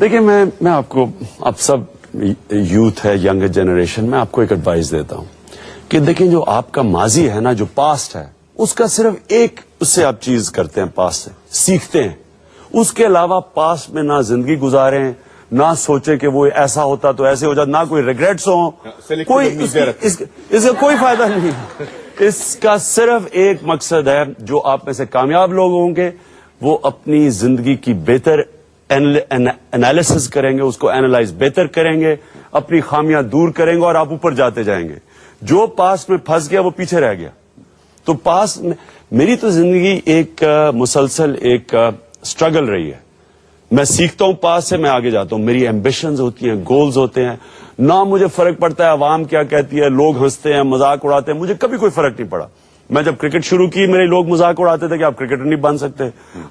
دیکھیں میں آپ کو، آپ سب یوتھ ہے، ینگ جنریشن، میں آپ کو ایک ایڈوائز دیتا ہوں کہ دیکھیں جو آپ کا ماضی ہے نا، جو پاسٹ ہے، اس کا صرف ایک اس سے آپ چیز کرتے ہیں، پاسٹ سے سیکھتے ہیں. اس کے علاوہ پاسٹ میں نہ زندگی گزاریں، نہ سوچیں کہ وہ ایسا ہوتا تو ایسے ہو جاتا، نہ کوئی ریگریٹس ہوں، کوئی اس کا کوئی فائدہ نہیں ہے. اس کا صرف ایک مقصد ہے، جو آپ میں سے کامیاب لوگ ہوں گے وہ اپنی زندگی کی بہتر انالیسس کریں گے، اس کو اینالائز بہتر کریں گے، اپنی خامیاں دور کریں گے اور آپ اوپر جاتے جائیں گے. جو پاسٹ میں پھنس گیا وہ پیچھے رہ گیا. تو پاسٹ میں میری تو زندگی ایک مسلسل ایک اسٹرگل رہی ہے. میں سیکھتا ہوں پاسٹ سے، میں آگے جاتا ہوں، میری ایمبیشنز ہوتی ہیں، گولز ہوتے ہیں. نہ مجھے فرق پڑتا ہے عوام کیا کہتی ہے، لوگ ہنستے ہیں، مذاق اڑاتے ہیں، مجھے کبھی کوئی فرق نہیں پڑا. میں جب کرکٹ شروع کی میرے لوگ مذاق اڑاتے تھے کہ آپ کرکٹر نہیں بن سکتے.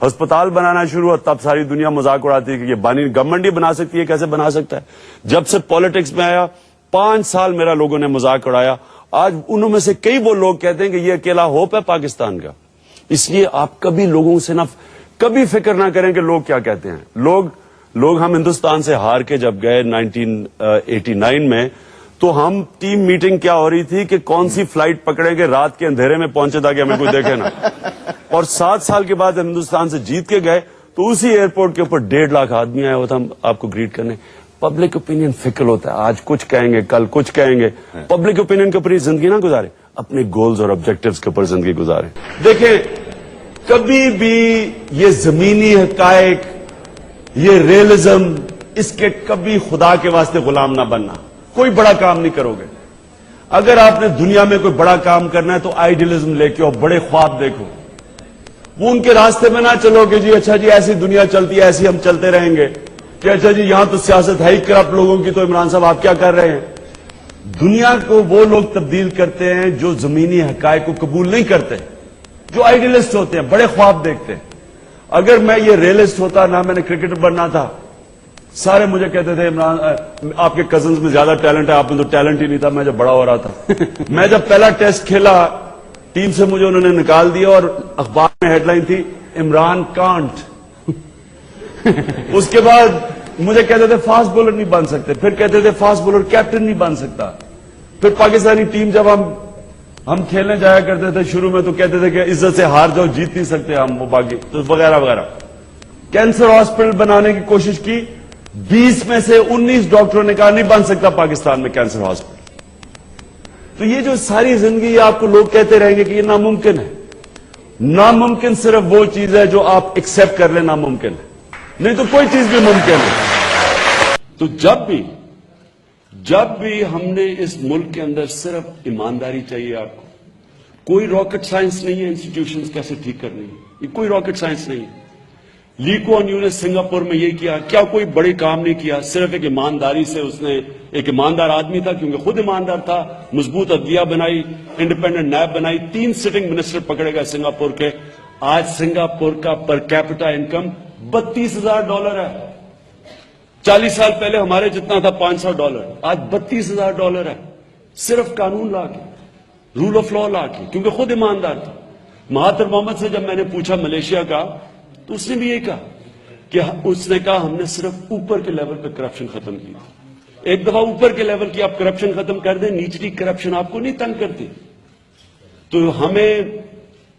ہسپتال بنانا شروع ہوا تب ساری دنیا مذاق اڑاتی ہے کہ یہ گورنمنٹ ہی بنا سکتی ہے، کیسے بنا سکتا ہے. جب سے پالیٹکس میں آیا 5 سال میرا لوگوں نے مذاق اڑایا. آج انہوں میں سے کئی وہ لوگ کہتے ہیں کہ یہ اکیلا ہوپ ہے پاکستان کا. اس لیے آپ کبھی لوگوں سے کبھی فکر نہ کریں کہ لوگ کیا کہتے ہیں. لوگ ہم ہندوستان سے ہار کے جب گئے 1989 میں، تو ہم ٹیم میٹنگ کیا ہو رہی تھی کہ کون سی فلائٹ پکڑیں گے، رات کے اندھیرے میں پہنچے تاکہ ہمیں کوئی دیکھے نا. اور 7 سال کے بعد ہندوستان سے جیت کے گئے تو اسی ایئرپورٹ کے اوپر 1.5 لاکھ آدمی آئے ہوتا ہم آپ کو گریٹ کرنے. پبلک اوپینین فکر ہوتا ہے، آج کچھ کہیں گے کل کچھ کہیں گے. پبلک اوپینین کے اوپر زندگی نہ گزارے، اپنے گولز اور آبجیکٹیوز کے اوپر زندگی گزارے. دیکھیں کبھی بھی یہ زمینی حقائق، یہ ریئلزم، اس کے کبھی خدا کے واسطے غلام نہ بننا. کوئی بڑا کام نہیں کرو گے. اگر آپ نے دنیا میں کوئی بڑا کام کرنا ہے تو آئیڈیلزم لے کے اور بڑے خواب دیکھو. وہ ان کے راستے میں نہ چلو کہ جی اچھا جی ایسی دنیا چلتی ہے، ایسی ہم چلتے رہیں گے، کہ اچھا جی یہاں تو سیاست ہے ہی کرپٹ لوگوں کی، تو عمران صاحب آپ کیا کر رہے ہیں. دنیا کو وہ لوگ تبدیل کرتے ہیں جو زمینی حقائق کو قبول نہیں کرتے، جو آئیڈیلسٹ ہوتے ہیں، بڑے خواب دیکھتے ہیں. اگر میں یہ ریئلسٹ ہوتا، نہ میں نے کرکٹر بننا تھا. سارے مجھے کہتے تھے عمران آپ کے کزنز میں زیادہ ٹیلنٹ ہے، آپ میں تو ٹیلنٹ ہی نہیں تھا. میں جب بڑا ہو رہا تھا میں جب پہلا ٹیسٹ کھیلا ٹیم سے مجھے انہوں نے نکال دیا اور اخبار میں ہیڈ لائن تھی عمران کانٹ. اس کے بعد مجھے کہتے تھے فاسٹ بولر نہیں بن سکتے، پھر کہتے تھے فاسٹ بولر کیپٹن نہیں بن سکتا. پھر پاکستانی ٹیم جب ہم کھیلنے جایا کرتے تھے شروع میں تو کہتے تھے کہ عزت سے ہار جاؤ، جیت نہیں سکتے ہم، وہ باقی وغیرہ وغیرہ. کینسر ہاسپٹل بنانے کی کوشش کی، 20 میں سے 19 ڈاکٹروں نے کہا نہیں بن سکتا پاکستان میں کینسر ہاسپٹل. تو یہ جو ساری زندگی آپ کو لوگ کہتے رہیں گے کہ یہ ناممکن ہے. ناممکن صرف وہ چیز ہے جو آپ ایکسپٹ کر لیں ناممکن ہے، نہیں تو کوئی چیز بھی ممکن ہے. تو جب بھی ہم نے اس ملک کے اندر صرف ایمانداری چاہیے آپ کو. کوئی راکٹ سائنس نہیں ہے انسٹیٹیوشنز کیسے ٹھیک کرنی ہے، یہ کوئی راکٹ سائنس نہیں ہے. لی کوان یو نے سنگاپور میں یہ کیا، کیا کوئی بڑی کام نہیں کیا، صرف ایک ایمانداری سے اس نے، ایک ایماندار آدمی تھا کیونکہ خود ایماندار تھا، مضبوط عدلیہ بنائی، انڈیپینڈنٹ نیب بنائی، 3 سٹنگ منسٹر پکڑے گئے سنگاپور کے. آج سنگاپور کا پر کیپٹا انکم $32,000 ہے. 40 سال پہلے ہمارے جتنا تھا $500، آج $32,000 ہے. صرف قانون لا کے، رول آف لا لا کے، کیونکہ خود ایماندار تھا. مہاتر محمد سے جب میں نے پوچھا ملیشیا کا تو اس نے بھی یہ کہا کہ اس نے کہا ہم نے صرف اوپر کے لیول پہ کرپشن ختم کی. ایک دفعہ اوپر کے لیول کی آپ کرپشن ختم کر دیں، نیچلی کرپشن آپ کو نہیں تنگ کرتی. تو ہمیں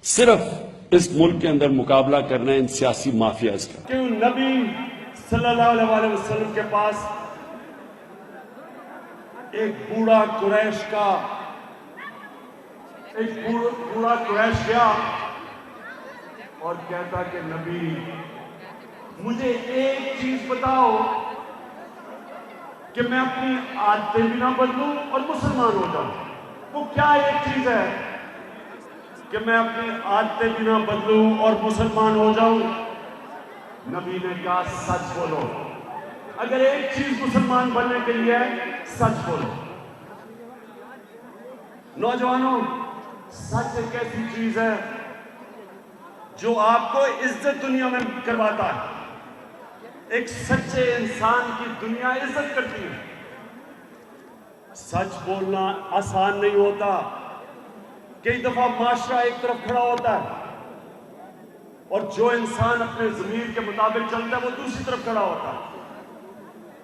صرف اس ملک کے اندر مقابلہ کرنا ہے ان سیاسی مافیاز کا. کیوں نبی صلی اللہ علیہ وسلم کے پاس ایک بوڑھا قریش گیا اور کہتا کہ نبی مجھے ایک چیز بتاؤ کہ میں اپنی عادتیں بھی نہ بدلوں اور مسلمان ہو جاؤں. وہ کیا ایک چیز ہے کہ میں اپنی عادتیں بھی نہ بدلوں اور مسلمان ہو جاؤں؟ نبی نے کہا سچ بولو. اگر ایک چیز مسلمان بننے کے لیے ہے سچ بولو. نوجوانوں، سچ ایک ایسی چیز ہے جو آپ کو عزت دنیا میں کرواتا ہے. ایک سچے انسان کی دنیا عزت کرتی ہے. سچ بولنا آسان نہیں ہوتا. کئی دفعہ معاشرہ ایک طرف کھڑا ہوتا ہے اور جو انسان اپنے ضمیر کے مطابق چلتا ہے وہ دوسری طرف کھڑا ہوتا ہے.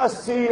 80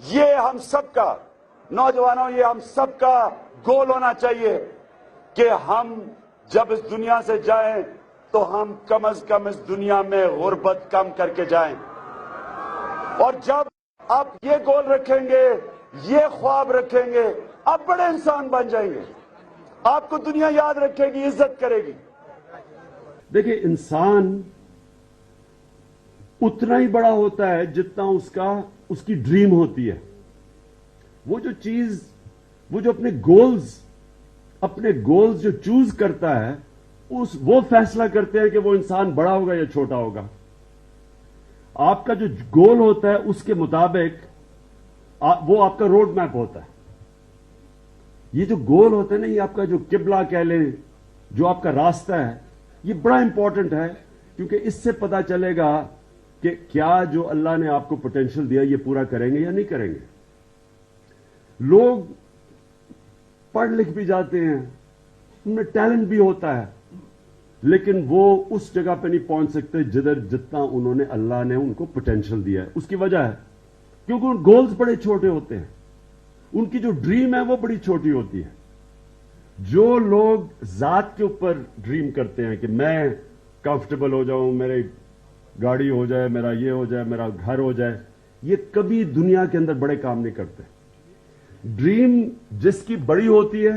یہ ہم سب کا نوجوانوں یہ ہم سب کا گول ہونا چاہیے کہ ہم جب اس دنیا سے جائیں تو ہم کم از کم اس دنیا میں غربت کم کر کے جائیں. اور جب آپ یہ گول رکھیں گے, یہ خواب رکھیں گے, آپ بڑے انسان بن جائیں گے. آپ کو دنیا یاد رکھے گی, عزت کرے گی. دیکھیں, انسان اتنا ہی بڑا ہوتا ہے جتنا اس کی ڈریم ہوتی ہے. وہ جو چیز, وہ جو اپنے گولز جو چوز کرتا ہے, وہ فیصلہ کرتے ہیں کہ وہ انسان بڑا ہوگا یا چھوٹا ہوگا. آپ کا جو گول ہوتا ہے اس کے مطابق وہ آپ کا روڈ میپ ہوتا ہے. یہ جو گول ہوتا ہے نا, یہ آپ کا جو قبلہ کہہ لیں, جو آپ کا راستہ ہے, یہ بڑا امپورٹنٹ ہے, کیونکہ اس سے پتا چلے گا کہ کیا جو اللہ نے آپ کو پوٹینشل دیا یہ پورا کریں گے یا نہیں کریں گے. لوگ پڑھ لکھ بھی جاتے ہیں, ان میں ٹیلنٹ بھی ہوتا ہے, لیکن وہ اس جگہ پہ نہیں پہنچ سکتے جتنا انہوں نے, اللہ نے ان کو پوٹینشل دیا ہے. اس کی وجہ ہے کیونکہ ان گولز بڑے چھوٹے ہوتے ہیں, ان کی جو ڈریم ہے وہ بڑی چھوٹی ہوتی ہے. جو لوگ ذات کے اوپر ڈریم کرتے ہیں کہ میں کمفرٹیبل ہو جاؤں, میری گاڑی ہو جائے, میرا یہ ہو جائے, میرا گھر ہو جائے, یہ کبھی دنیا کے اندر بڑے کام نہیں کرتے. ڈریم جس کی بڑی ہوتی ہے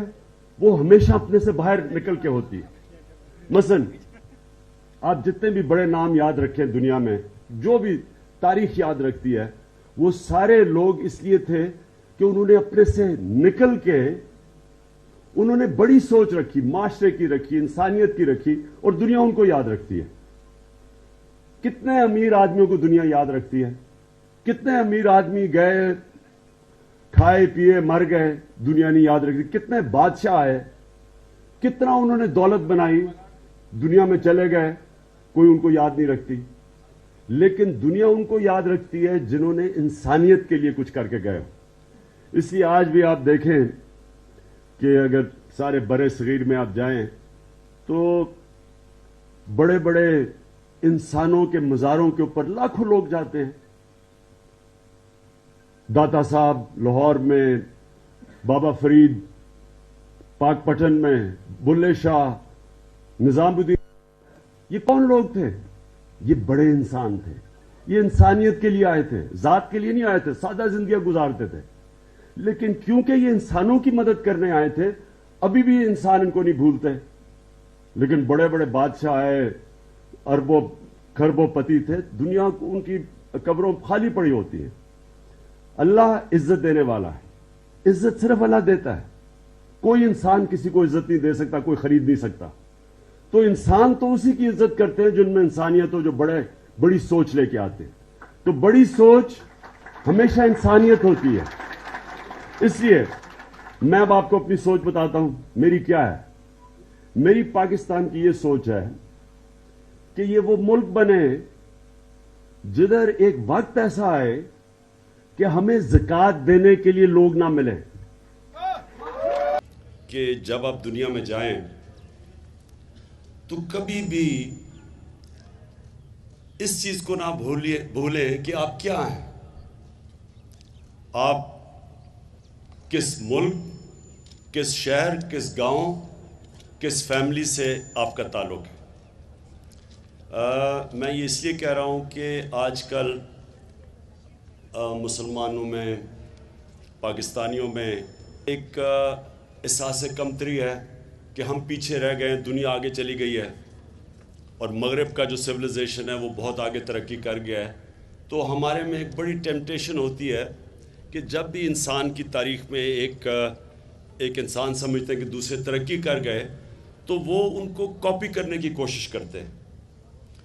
وہ ہمیشہ اپنے سے باہر نکل کے ہوتی ہے. مثلا آپ جتنے بھی بڑے نام یاد رکھیں دنیا میں, جو بھی تاریخ یاد رکھتی ہے, وہ سارے لوگ اس لیے تھے کہ انہوں نے اپنے سے نکل کے انہوں نے بڑی سوچ رکھی, معاشرے کی رکھی, انسانیت کی رکھی, اور دنیا ان کو یاد رکھتی ہے. کتنے امیر آدمیوں کو دنیا یاد رکھتی ہے, کتنے امیر آدمی گئے, کھائے پیے مر گئے, دنیا نہیں یاد رکھتی. کتنے بادشاہ آئے, کتنا انہوں نے دولت بنائی, دنیا میں چلے گئے, کوئی ان کو یاد نہیں رکھتی. لیکن دنیا ان کو یاد رکھتی ہے جنہوں نے انسانیت کے لیے کچھ کر کے گئے. اس لیے آج بھی آپ دیکھیں کہ اگر سارے برے صغیر میں آپ جائیں تو بڑے بڑے انسانوں کے مزاروں کے اوپر لاکھوں لوگ جاتے ہیں. داتا صاحب لاہور میں, بابا فرید پاک پٹن میں, بلے شاہ, نظام الدین, یہ کون لوگ تھے؟ یہ بڑے انسان تھے. یہ انسانیت کے لیے آئے تھے, ذات کے لیے نہیں آئے تھے. سادہ زندگیاں گزارتے تھے, لیکن کیونکہ یہ انسانوں کی مدد کرنے آئے تھے, ابھی بھی انسان ان کو نہیں بھولتے. لیکن بڑے بڑے بادشاہ آئے, اربوں خربوں پتی تھے, دنیا کو ان کی قبروں خالی پڑی ہوتی ہیں. اللہ عزت دینے والا ہے, عزت صرف اللہ دیتا ہے. کوئی انسان کسی کو عزت نہیں دے سکتا, کوئی خرید نہیں سکتا. تو انسان تو اسی کی عزت کرتے ہیں جن میں انسانیت ہو, جو بڑی سوچ لے کے آتے ہیں. تو بڑی سوچ ہمیشہ انسانیت ہوتی ہے. اس لیے میں اب آپ کو اپنی سوچ بتاتا ہوں. میری کیا ہے؟ میری پاکستان کی یہ سوچ ہے کہ یہ وہ ملک بنے جدھر ایک وقت ایسا آئے کہ ہمیں زکوٰۃ دینے کے لیے لوگ نہ ملیں. کہ جب آپ دنیا میں جائیں تو کبھی بھی اس چیز کو نہ بھولیں کہ آپ کیا ہیں. آپ کس ملک, کس شہر, کس گاؤں, کس فیملی سے آپ کا تعلق ہے. میں یہ اس لیے کہہ رہا ہوں کہ آج کل مسلمانوں میں, پاکستانیوں میں ایک احساس کمتری ہے کہ ہم پیچھے رہ گئے ہیں, دنیا آگے چلی گئی ہے, اور مغرب کا جو سویلائزیشن ہے وہ بہت آگے ترقی کر گیا ہے. تو ہمارے میں ایک بڑی ٹیمپٹیشن ہوتی ہے کہ جب بھی انسان کی تاریخ میں ایک انسان سمجھتے ہیں کہ دوسرے ترقی کر گئے تو وہ ان کو کاپی کرنے کی کوشش کرتے ہیں.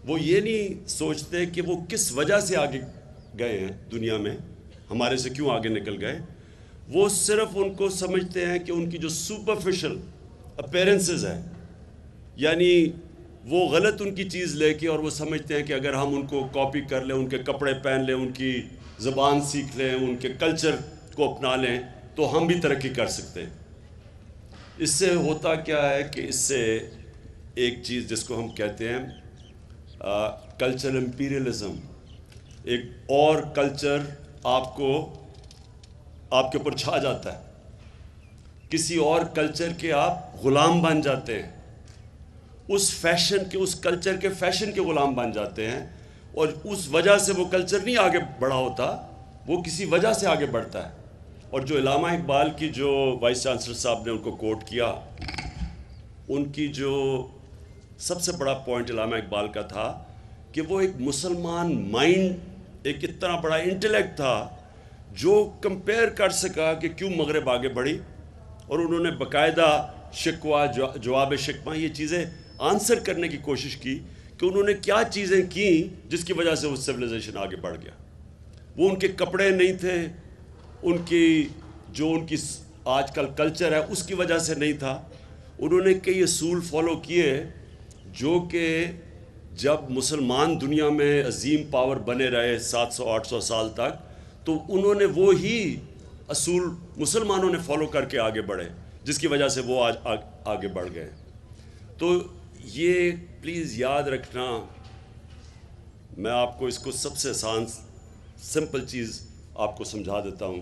وہ یہ نہیں سوچتے کہ وہ کس وجہ سے آگے گئے ہیں دنیا میں, ہمارے سے کیوں آگے نکل گئے. وہ صرف ان کو سمجھتے ہیں کہ ان کی جو سپرفیشل اپیرنسز ہیں, یعنی وہ غلط ان کی چیز لے کے, اور وہ سمجھتے ہیں کہ اگر ہم ان کو کاپی کر لیں, ان کے کپڑے پہن لیں, ان کی زبان سیکھ لیں, ان کے کلچر کو اپنا لیں تو ہم بھی ترقی کر سکتے ہیں. اس سے ہوتا کیا ہے کہ اس سے ایک چیز جس کو ہم کہتے ہیں کلچرل امپیریلزم, ایک اور کلچر آپ کو آپ کے اوپر چھا جاتا ہے, کسی اور کلچر کے آپ غلام بن جاتے ہیں, اس فیشن کے, اس کلچر کے فیشن کے غلام بن جاتے ہیں, اور اس وجہ سے وہ کلچر نہیں آگے بڑھا ہوتا, وہ کسی وجہ سے آگے بڑھتا ہے. اور جو علامہ اقبال کی جو وائس چانسلر صاحب نے ان کو کوٹ کیا, ان کی جو سب سے بڑا پوائنٹ علامہ اقبال کا تھا کہ وہ ایک مسلمان مائنڈ, ایک اتنا بڑا انٹلیکٹ تھا جو کمپیئر کر سکا کہ کیوں مغرب آگے بڑھی, اور انہوں نے باقاعدہ شکوہ, جواب شکوہ, یہ چیزیں آنسر کرنے کی کوشش کی کہ انہوں نے کیا چیزیں کیں جس کی وجہ سے وہ سویلائزیشن آگے بڑھ گیا. وہ ان کے کپڑے نہیں تھے, ان کی جو ان کی آج کل کلچر ہے اس کی وجہ سے نہیں تھا. انہوں نے کئی اصول فالو کیے جو کہ جب مسلمان دنیا میں عظیم پاور بنے رہے 700-800 سال تک, تو انہوں نے وہی اصول مسلمانوں نے فالو کر کے آگے بڑھے, جس کی وجہ سے وہ آج آگے بڑھ گئے. تو یہ پلیز یاد رکھنا, میں آپ کو اس کو سب سے آسان سمپل چیز آپ کو سمجھا دیتا ہوں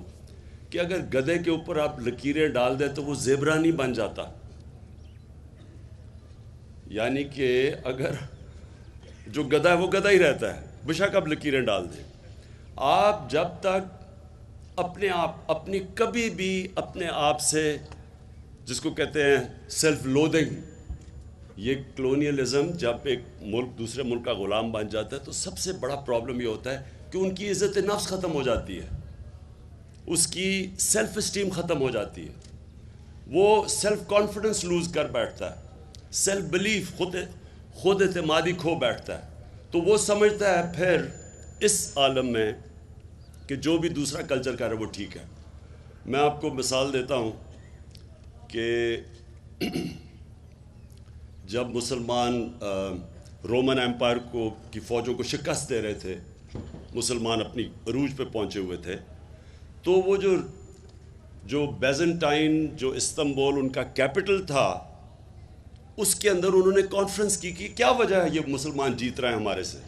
کہ اگر گدھے کے اوپر آپ لکیریں ڈال دیں تو وہ زیبرا نہیں بن جاتا. یعنی کہ اگر جو گدھا ہے وہ گدھا ہی رہتا ہے, بشک آپ لکیریں ڈال دیں. آپ جب تک اپنے آپ اپنی کبھی بھی اپنے آپ سے, جس کو کہتے ہیں سیلف لودنگ, یہ کلونیلزم, جب ایک ملک دوسرے ملک کا غلام بن جاتا ہے تو سب سے بڑا پرابلم یہ ہوتا ہے کہ ان کی عزت نفس ختم ہو جاتی ہے, اس کی سیلف اسٹیم ختم ہو جاتی ہے, وہ سیلف کانفیڈنس لوز کر بیٹھتا ہے, سیلف بلیف, خود اعتمادی کھو بیٹھتا ہے. تو وہ سمجھتا ہے پھر اس عالم میں کہ جو بھی دوسرا کلچر کر رہا ہے وہ ٹھیک ہے. میں آپ کو مثال دیتا ہوں کہ جب مسلمان رومن ایمپائر کی فوجوں کو شکست دے رہے تھے, مسلمان اپنی عروج پہ پہنچے ہوئے تھے, تو وہ جو بیزنٹائن, جو استنبول ان کا کیپٹل تھا, اس کے اندر انہوں نے کانفرنس کی کہ کیا وجہ ہے یہ مسلمان جیت رہے ہیں ہمارے سے,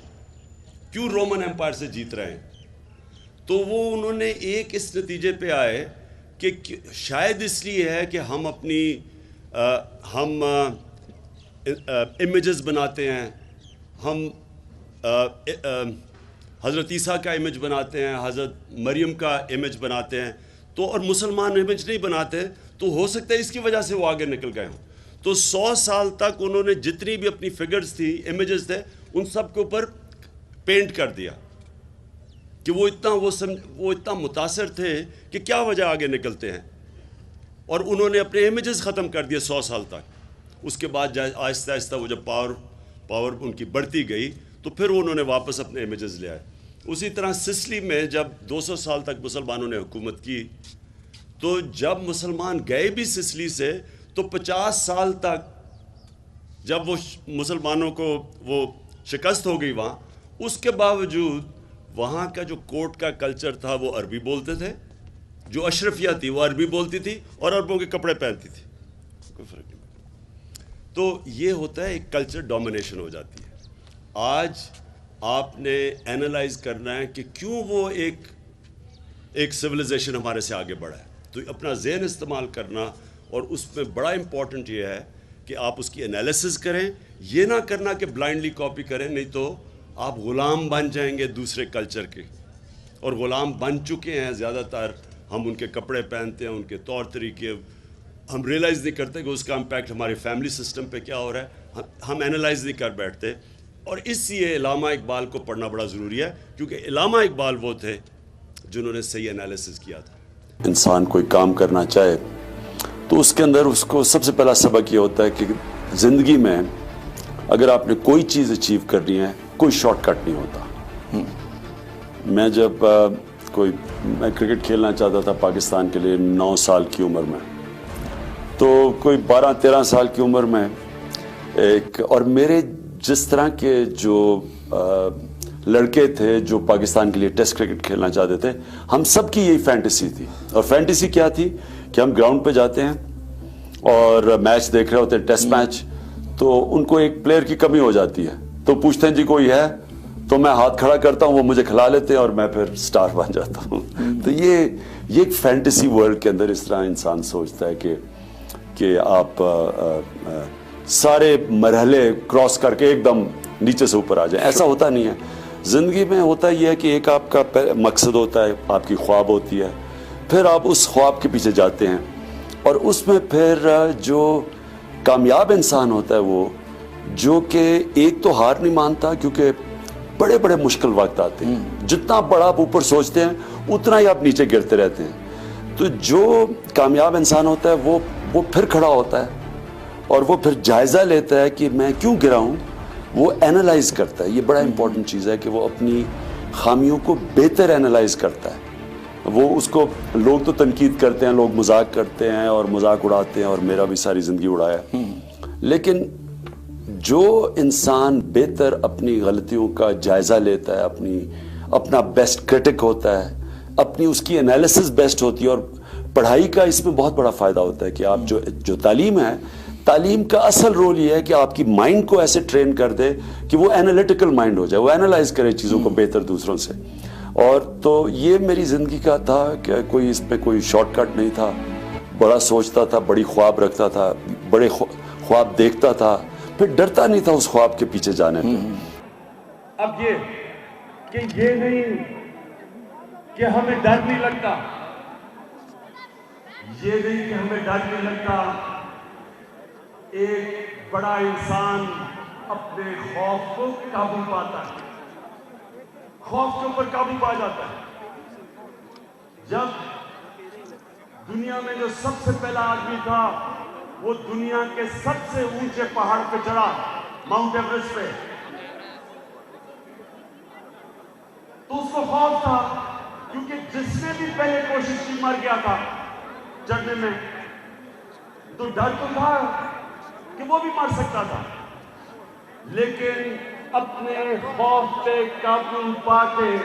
کیوں رومن ایمپائر سے جیت رہے ہیں. تو وہ انہوں نے ایک اس نتیجے پہ آئے کہ شاید اس لیے ہے کہ ہم اپنی ہم امیجز بناتے ہیں, ہم حضرت عیسیٰ کا امیج بناتے ہیں, حضرت مریم کا امیج بناتے ہیں, تو اور مسلمان امیج نہیں بناتے, تو ہو سکتا ہے اس کی وجہ سے وہ آگے نکل گئے ہوں. تو 100 سال تک انہوں نے جتنی بھی اپنی فگرز تھی, امیجز تھے, ان سب کے اوپر پینٹ کر دیا کہ وہ اتنا متاثر تھے کہ کیا وجہ آگے نکلتے ہیں, اور انہوں نے اپنے امیجز ختم کر دیے 100 سال تک. اس کے بعد آہستہ آہستہ وہ جب پاور ان کی بڑھتی گئی تو پھر انہوں نے واپس اپنے امیجز لے آئے. اسی طرح سسلی میں جب 200 سال تک مسلمانوں نے حکومت کی, تو جب مسلمان گئے بھی سسلی سے تو 50 سال تک جب وہ مسلمانوں کو وہ شکست ہو گئی وہاں, اس کے باوجود وہاں کا جو کورٹ کا کلچر تھا وہ عربی بولتے تھے, جو اشرفیہ تھی وہ عربی بولتی تھی اور عربوں کے کپڑے پہنتی تھی, کوئی فرق نہیں. تو یہ ہوتا ہے ایک کلچر ڈومینیشن ہو جاتی ہے. آج آپ نے اینالائز کرنا ہے کہ کیوں وہ ایک سویلائزیشن ہمارے سے آگے بڑھا ہے. تو اپنا ذہن استعمال کرنا, اور اس میں بڑا امپورٹنٹ یہ ہے کہ آپ اس کی انالیسز کریں, یہ نہ کرنا کہ بلائنڈلی کاپی کریں, نہیں تو آپ غلام بن جائیں گے دوسرے کلچر کے, اور غلام بن چکے ہیں زیادہ تر. ہم ان کے کپڑے پہنتے ہیں, ان کے طور طریقے, ہم ریئلائز نہیں کرتے کہ اس کا امپیکٹ ہمارے فیملی سسٹم پہ کیا ہو رہا ہے, ہم اینالائز نہیں کر بیٹھتے. اور اس لیے علامہ اقبال کو پڑھنا بڑا ضروری ہے, کیونکہ علامہ اقبال وہ تھے جنہوں نے صحیح انالیسز کیا تھا. انسان کوئی کام کرنا چاہے تو اس کے اندر اس کو سب سے پہلا سبق یہ ہوتا ہے کہ زندگی میں اگر آپ نے کوئی چیز اچیو کرنی ہے, کوئی شارٹ کٹ نہیں ہوتا. میں جب میں کرکٹ کھیلنا چاہتا تھا پاکستان کے لیے 9 سال کی عمر میں, تو کوئی 12-13 سال کی عمر میں اور میرے جس طرح کے جو لڑکے تھے جو پاکستان کے لیے ٹیسٹ کرکٹ کھیلنا چاہتے تھے, ہم سب کی یہی فینٹیسی تھی. اور فینٹیسی کیا تھی کہ ہم گراؤنڈ پہ جاتے ہیں اور میچ دیکھ رہے ہوتے ہیں, ٹیسٹ میچ, تو ان کو ایک پلیئر کی کمی ہو جاتی ہے, تو پوچھتے ہیں جی کوئی ہے, تو میں ہاتھ کھڑا کرتا ہوں, وہ مجھے کھلا لیتے ہیں اور میں پھر سٹار بن جاتا ہوں. تو یہ ایک فینٹیسی ورلڈ کے اندر اس طرح انسان سوچتا ہے کہ آپ سارے مرحلے کراس کر کے ایک دم نیچے سے اوپر آ جائیں. ایسا ہوتا نہیں ہے. زندگی میں ہوتا یہ ہے کہ ایک آپ کا مقصد ہوتا ہے, آپ کی خواب ہوتی ہے, پھر آپ اس خواب کے پیچھے جاتے ہیں, اور اس میں پھر جو کامیاب انسان ہوتا ہے وہ جو کہ ایک تو ہار نہیں مانتا, کیونکہ بڑے بڑے مشکل وقت آتے ہیں, جتنا بڑا آپ اوپر سوچتے ہیں اتنا ہی آپ نیچے گرتے رہتے ہیں. تو جو کامیاب انسان ہوتا ہے وہ پھر کھڑا ہوتا ہے اور وہ پھر جائزہ لیتا ہے کہ میں کیوں گرا ہوں. وہ اینالائز کرتا ہے. یہ بڑا امپورٹنٹ چیز ہے کہ وہ اپنی خامیوں کو بہتر اینالائز کرتا ہے. وہ اس کو لوگ تو تنقید کرتے ہیں, لوگ مذاق کرتے ہیں اور مذاق اڑاتے ہیں, اور میرا بھی ساری زندگی اڑایا, لیکن جو انسان بہتر اپنی غلطیوں کا جائزہ لیتا ہے, اپنا بیسٹ کرٹک ہوتا ہے, اس کی انالیسس بیسٹ ہوتی ہے. اور پڑھائی کا اس میں بہت بڑا فائدہ ہوتا ہے کہ آپ جو تعلیم ہے, تعلیم کا اصل رول یہ ہے کہ آپ کی مائنڈ کو ایسے ٹرین کر دے کہ وہ اینالیٹیکل مائنڈ ہو جائے, وہ اینالائز کرے چیزوں کو بہتر دوسروں سے. اور تو یہ میری زندگی کا تھا کہ اس پہ کوئی شارٹ کٹ نہیں تھا. بڑا سوچتا تھا, بڑی خواب رکھتا تھا, بڑے خواب دیکھتا تھا, پھر ڈرتا نہیں تھا اس خواب کے پیچھے جانے پہ. اب یہ نہیں کہ ہمیں ڈر نہیں لگتا, یہ نہیں کہ ہمیں ڈر نہیں لگتا. ایک بڑا انسان اپنے خوف کو قابو پاتا ہے, خوف کے اوپر قابو پا جاتا ہے. جب دنیا میں جو سب سے پہلا آدمی تھا وہ دنیا کے سب سے اونچے پہاڑ پہ چڑھا, ماؤنٹ ایوریسٹ پہ, تو اس کو خوف تھا, کیونکہ جس نے بھی پہلے کوشش کی مر گیا تھا چڑھنے میں. تو ڈر تو تھا کہ وہ بھی مر سکتا تھا, لیکن اپنے خوف پہ قابو پا کے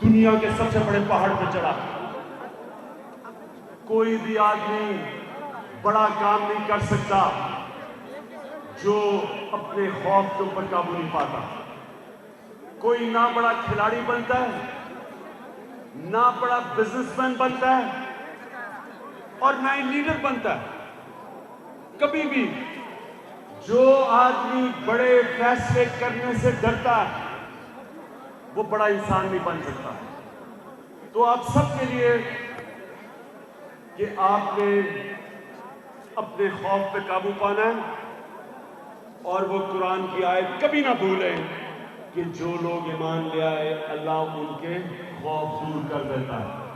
دنیا کے سب سے بڑے پہاڑ پہ چڑھا. کوئی بھی آدمی بڑا کام نہیں کر سکتا جو اپنے خوف کے اوپر قابو نہیں پاتا. کوئی نہ بڑا کھلاڑی بنتا ہے, نہ بڑا بزنس مین بنتا ہے, اور نہ ہی لیڈر بنتا ہے. کبھی بھی جو آدمی بڑے فیصلے کرنے سے ڈرتا ہے وہ بڑا انسان نہیں بن سکتا. تو آپ سب کے لیے کہ آپ نے اپنے خوف پہ قابو پانا ہے, اور وہ قرآن کی آیت کبھی نہ بھولیں کہ جو لوگ ایمان لے آئے اللہ ان کے خوف دور کر دیتا ہے.